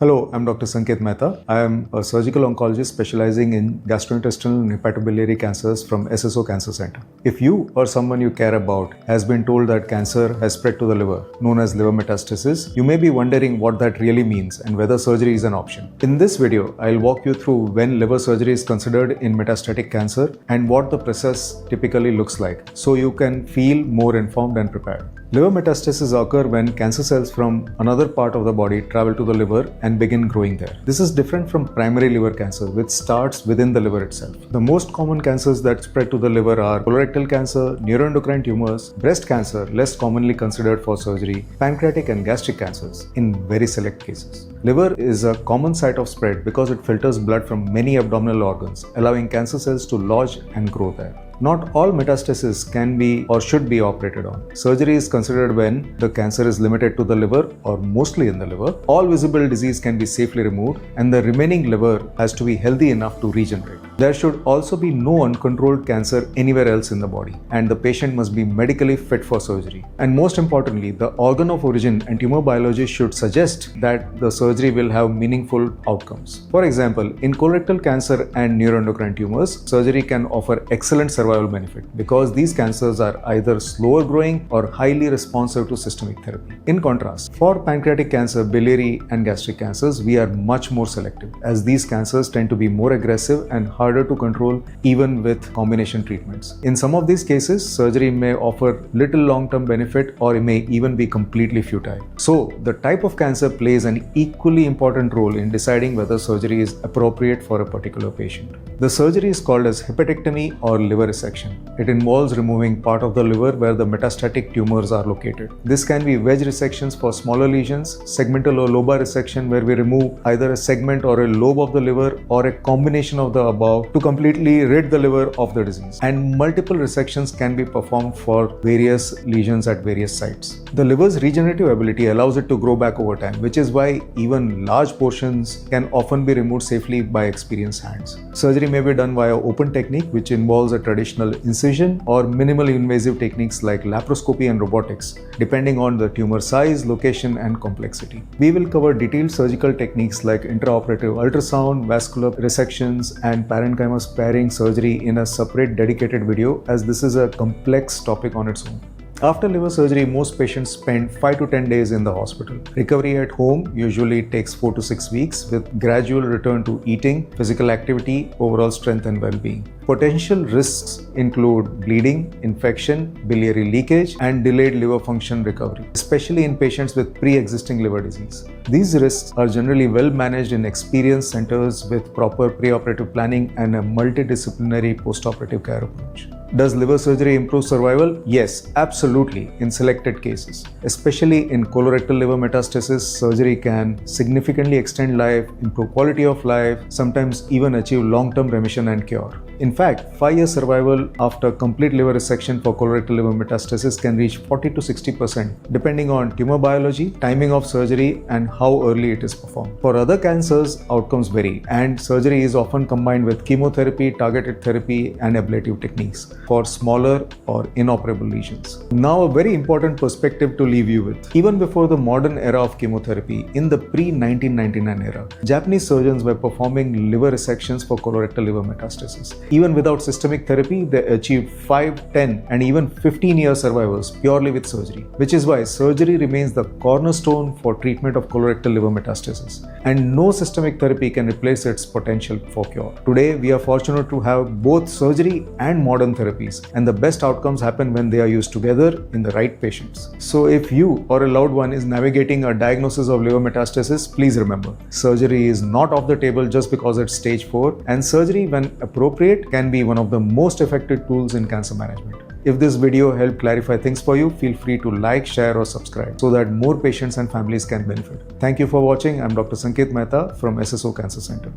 Hello, I'm Dr. Sanket Mehta. I am a surgical oncologist specializing in gastrointestinal and hepatobiliary cancers from SSO Cancer Center. If you or someone you care about has been told that cancer has spread to the liver, known as liver metastasis, you may be wondering what that really means and whether surgery is an option. In this video, I'll walk you through when liver surgery is considered in metastatic cancer and what the process typically looks like, so you can feel more informed and prepared. Liver metastases occur when cancer cells from another part of the body travel to the liver and begin growing there. This is different from primary liver cancer, which starts within the liver itself. The most common cancers that spread to the liver are colorectal cancer, neuroendocrine tumors, breast cancer, less commonly considered for surgery, pancreatic and gastric cancers, in very select cases. Liver is a common site of spread because it filters blood from many abdominal organs, allowing cancer cells to lodge and grow there. Not all metastases can be or should be operated on. Surgery is considered when the cancer is limited to the liver or mostly in the liver. All visible disease can be safely removed and the remaining liver has to be healthy enough to regenerate. There should also be no uncontrolled cancer anywhere else in the body, and the patient must be medically fit for surgery. And most importantly, the organ of origin and tumor biology should suggest that the surgery will have meaningful outcomes. For example, in colorectal cancer and neuroendocrine tumors, surgery can offer excellent survival benefit because these cancers are either slower growing or highly responsive to systemic therapy. In contrast, for pancreatic cancer, biliary and gastric cancers, we are much more selective, as these cancers tend to be more aggressive and harder to control even with combination treatments. In some of these cases, surgery may offer little long-term benefit or it may even be completely futile. So, the type of cancer plays an equally important role in deciding whether surgery is appropriate for a particular patient. The surgery is called as hepatectomy or liver resection. It involves removing part of the liver where the metastatic tumors are located. This can be wedge resections for smaller lesions, segmental or lobar resection where we remove either a segment or a lobe of the liver or a combination of the above to completely rid the liver of the disease. And multiple resections can be performed for various lesions at various sites. The liver's regenerative ability allows it to grow back over time, which is why even large portions can often be removed safely by experienced hands. Surgery may be done via open technique, which involves a traditional incision, or minimally invasive techniques like laparoscopy and robotics, depending on the tumor size, location, and complexity. We will cover detailed surgical techniques like intraoperative ultrasound, vascular resections, and parenchyma sparing surgery in a separate dedicated video, as this is a complex topic on its own. After liver surgery, most patients spend 5 to 10 days in the hospital. Recovery at home usually takes 4 to 6 weeks with gradual return to eating, physical activity, overall strength and well-being. Potential risks include bleeding, infection, biliary leakage, and delayed liver function recovery, especially in patients with pre-existing liver disease. These risks are generally well managed in experienced centers with proper preoperative planning and a multidisciplinary postoperative care approach. Does liver surgery improve survival? Yes, absolutely, in selected cases. Especially in colorectal liver metastasis, surgery can significantly extend life, improve quality of life, sometimes even achieve long-term remission and cure. In fact, 5-year survival after complete liver resection for colorectal liver metastasis can reach 40 to 60%, depending on tumor biology, timing of surgery, and how early it is performed. For other cancers, outcomes vary, and surgery is often combined with chemotherapy, targeted therapy, and ablative techniques for smaller or inoperable lesions. Now, a very important perspective to leave you with. Even before the modern era of chemotherapy, in the pre-1999 era, Japanese surgeons were performing liver resections for colorectal liver metastasis. Even without systemic therapy, they achieved 5, 10, and even 15-year survivals purely with surgery, which is why surgery remains the cornerstone for treatment of colorectal liver metastasis, and no systemic therapy can replace its potential for cure. Today, we are fortunate to have both surgery and modern therapies, and the best outcomes happen when they are used together in the right patients. So if you or a loved one is navigating a diagnosis of liver metastasis, please remember, surgery is not off the table just because it's stage 4, and surgery, when appropriate, can be one of the most effective tools in cancer management. If this video helped clarify things for you, feel free to like, share, or subscribe so that more patients and families can benefit. Thank you for watching. I'm Dr. Sanket Mehta from SSO Cancer Center.